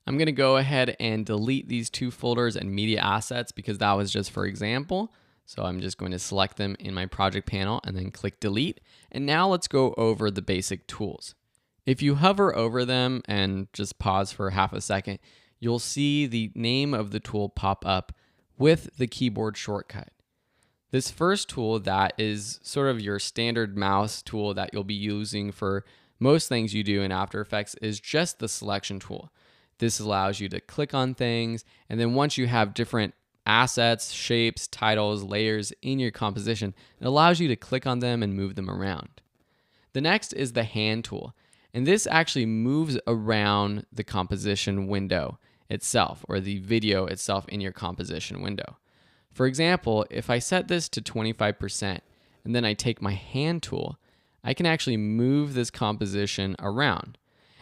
I'm going to go ahead and delete these two folders and media assets because that was just for example. So I'm just going to select them in my project panel and then click delete. And now let's go over the basic tools. If you hover over them and just pause for half a second, you'll see the name of the tool pop up with the keyboard shortcut. This first tool that is sort of your standard mouse tool that you'll be using for most things you do in After Effects is just the selection tool. This allows you to click on things, and then once you have different assets, shapes, titles, layers in your composition, it allows you to click on them and move them around. The next is the hand tool, and this actually moves around the composition window itself, or the video itself in your composition window. For example, if I set this to 25% and then I take my hand tool, I can actually move this composition around.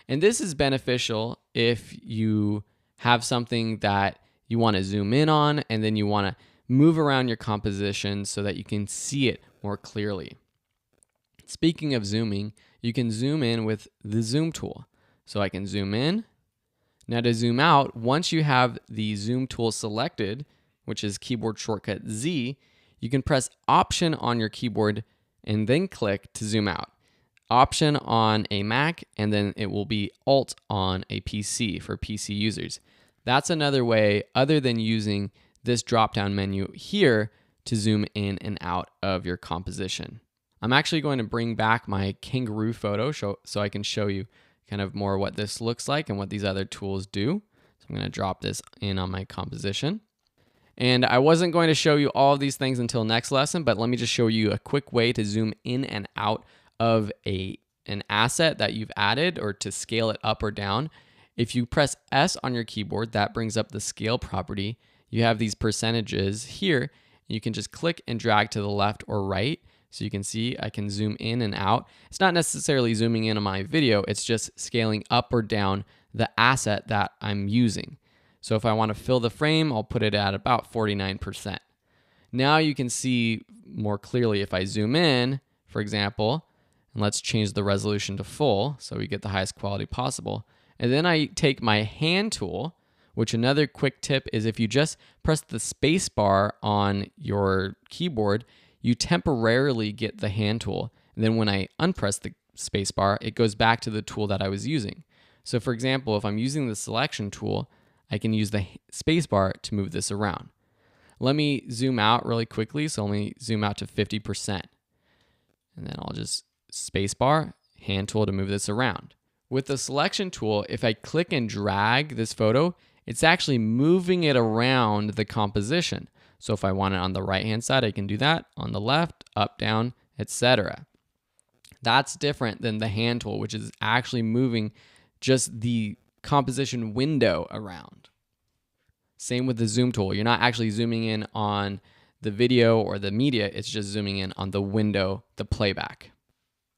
And this is beneficial if you have something that you want to zoom in on and then you want to move around your composition so that you can see it more clearly. Speaking of zooming, you can zoom in with the zoom tool. So I can zoom in. Now to zoom out, once you have the zoom tool selected, which is keyboard shortcut Z, you can press Option on your keyboard and then click to zoom out. Option on a Mac, and then it will be Alt on a PC for PC users. That's another way other than using this drop-down menu here to zoom in and out of your composition. I'm actually going to bring back my kangaroo photo so I can show you kind of more what this looks like and what these other tools do. So I'm going to drop this in on my composition. And I wasn't going to show you all of these things until next lesson, but let me just show you a quick way to zoom in and out of an asset that you've added or to scale it up or down. If you press S on your keyboard, that brings up the scale property. You have these percentages here. You can just click and drag to the left or right. So you can see I can zoom in and out. It's not necessarily zooming in on my video, it's just scaling up or down the asset that I'm using. So if I want to fill the frame, I'll put it at about 49%. Now you can see more clearly if I zoom in, for example, and let's change the resolution to full so we get the highest quality possible. And then I take my hand tool, which another quick tip is if you just press the space bar on your keyboard, you temporarily get the hand tool. And then when I unpress the space bar, it goes back to the tool that I was using. So for example, if I'm using the selection tool, I can use the space bar to move this around. Let me zoom out really quickly. So let me zoom out to 50%. And then I'll just space bar, hand tool to move this around. With the selection tool, if I click and drag this photo, it's actually moving it around the composition. So if I want it on the right-hand side, I can do that. On the left, up, down, etc. That's different than the hand tool, which is actually moving just the composition window around. Same with the zoom tool. You're not actually zooming in on the video or the media, it's just zooming in on the window, the playback.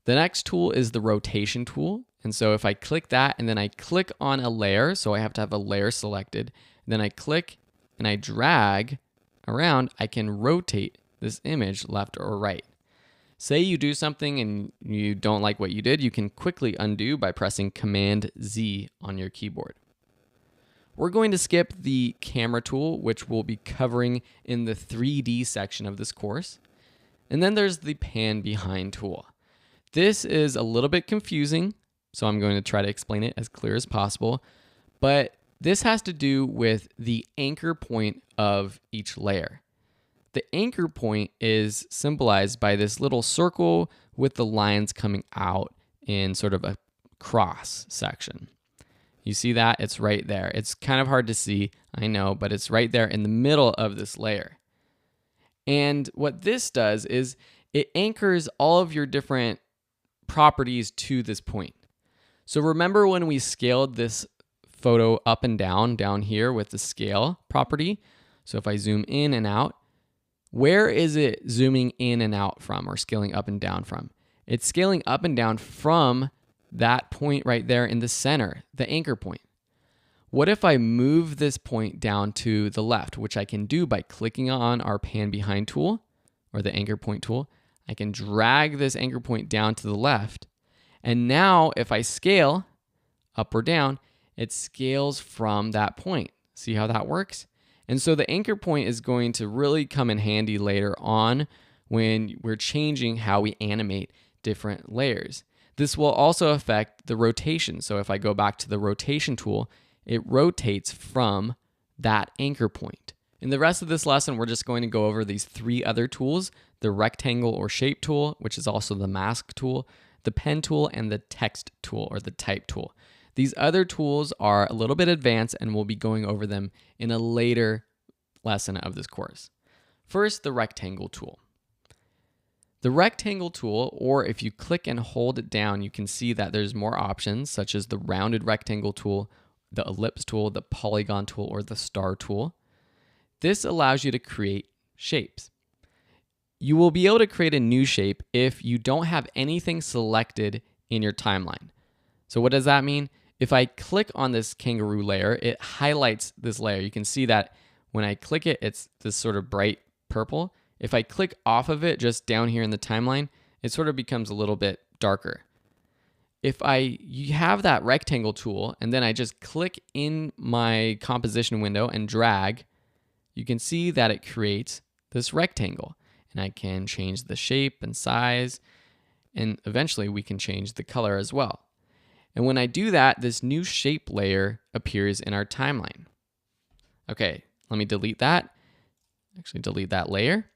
The next tool is the rotation tool. And so if I click that and then I click on a layer, so I have to have a layer selected, then I click and I drag around, I can rotate this image left or right. Say you do something and you don't like what you did, you can quickly undo by pressing Command Z on your keyboard. We're going to skip the camera tool, which we'll be covering in the 3D section of this course. And then there's the pan behind tool. This is a little bit confusing, so I'm going to try to explain it as clear as possible. But this has to do with the anchor point of each layer. The anchor point is symbolized by this little circle with the lines coming out in sort of a cross section. You see that? It's right there. It's kind of hard to see, I know, but it's right there in the middle of this layer. And what this does is it anchors all of your different properties to this point. So remember when we scaled this photo up and down here with the scale property? So if I zoom in and out, where is it zooming in and out from or scaling up and down from? It's scaling up and down from that point right there in the center, the anchor point. What if I move this point down to the left, which I can do by clicking on our pan behind tool or the anchor point tool? I can drag this anchor point down to the left. And now if I scale up or down, it scales from that point. See how that works? And so the anchor point is going to really come in handy later on when we're changing how we animate different layers. This will also affect the rotation. So if I go back to the rotation tool, it rotates from that anchor point. In the rest of this lesson, we're just going to go over these 3 other tools: the rectangle or shape tool, which is also the mask tool, the pen tool, and the text tool or the type tool. These other tools are a little bit advanced, and we'll be going over them in a later lesson of this course. First, the rectangle tool. The rectangle tool, or if you click and hold it down, you can see that there's more options, such as the rounded rectangle tool, the ellipse tool, the polygon tool, or the star tool. This allows you to create shapes. You will be able to create a new shape if you don't have anything selected in your timeline. So what does that mean? If I click on this kangaroo layer, it highlights this layer. You can see that when I click it, it's this sort of bright purple. If I click off of it just down here in the timeline, it sort of becomes a little bit darker. If you have that rectangle tool and then I just click in my composition window and drag, you can see that it creates this rectangle. And I can change the shape and size, and eventually we can change the color as well. And when I do that, this new shape layer appears in our timeline. Okay, let me delete that. Actually, delete that layer.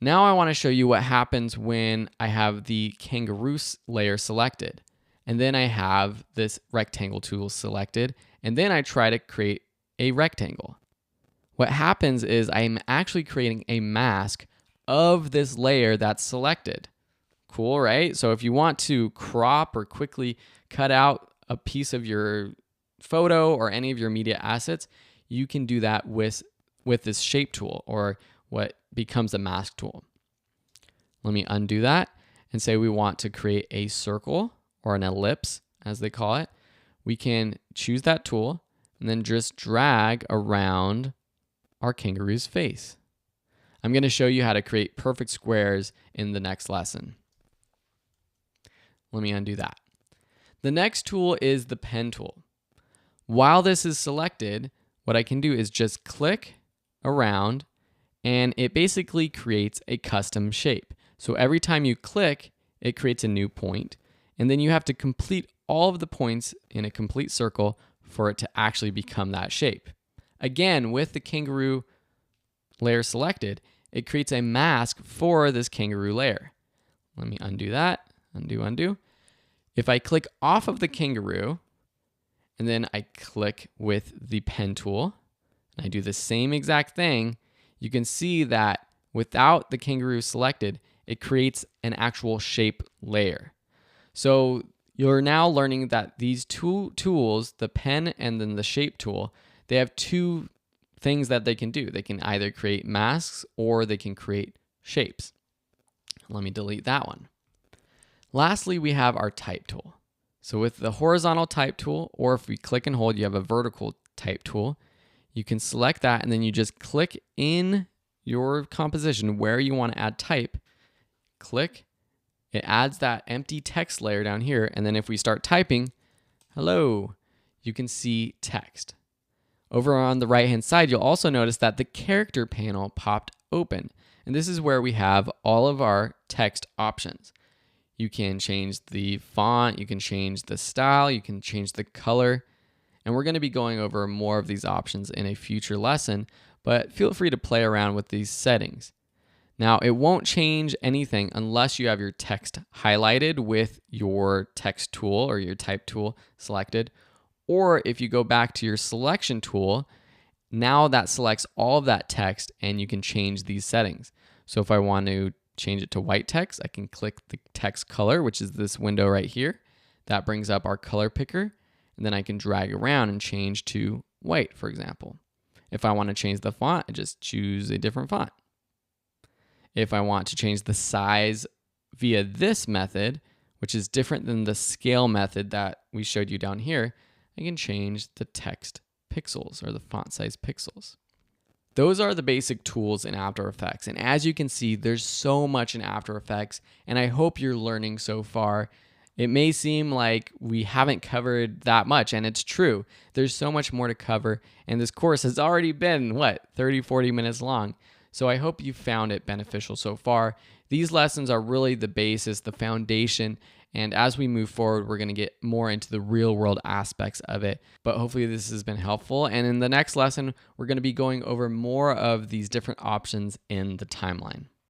Now I want to show you what happens when I have the kangaroo layer selected. And then I have this rectangle tool selected. And then I try to create a rectangle. What happens is I'm actually creating a mask of this layer that's selected. Cool, right? So if you want to crop or quickly cut out a piece of your photo or any of your media assets, you can do that with this shape tool, or what becomes a mask tool. Let me undo that and say we want to create a circle or an ellipse, as they call it. We can choose that tool and then just drag around our kangaroo's face. I'm going to show you how to create perfect squares in the next lesson. Let me undo that. The next tool is the pen tool. While this is selected, what I can do is just click around and it basically creates a custom shape. So every time you click, it creates a new point, and then you have to complete all of the points in a complete circle for it to actually become that shape. Again, with the kangaroo layer selected, it creates a mask for this kangaroo layer. Let me undo that. Undo. If I click off of the kangaroo, and then I click with the pen tool, and I do the same exact thing, you can see that without the kangaroo selected, it creates an actual shape layer. So you're now learning that these two tools, the pen and then the shape tool, they have 2 things that they can do. They can either create masks or they can create shapes. Let me delete that one. Lastly, we have our type tool. So with the horizontal type tool, or if we click and hold, you have a vertical type tool. You can select that and then you just click in your composition where you want to add type. Click. It adds that empty text layer down here. And then if we start typing, hello, you can see text. Over on the right-hand side, you'll also notice that the character panel popped open. And this is where we have all of our text options. You can change the font, you can change the style, you can change the color. And we're going to be going over more of these options in a future lesson, but feel free to play around with these settings. Now, it won't change anything unless you have your text highlighted with your text tool or your type tool selected. Or if you go back to your selection tool, now that selects all of that text and you can change these settings. So if I want to change it to white text, I can click the text color, which is this window right here. That brings up our color picker. And then I can drag around and change to white, for example. If I want to change the font, I just choose a different font. If I want to change the size via this method, which is different than the scale method that we showed you down here, I can change the text pixels or the font size pixels. Those are the basic tools in After Effects. And as you can see, there's so much in After Effects, and I hope you're learning so far. It may seem like we haven't covered that much, and it's true. There's so much more to cover, and this course has already been, 30, 40 minutes long. So I hope you found it beneficial so far. These lessons are really the basis, the foundation, and as we move forward, we're going to get more into the real world aspects of it. But hopefully this has been helpful. And in the next lesson, we're going to be going over more of these different options in the timeline.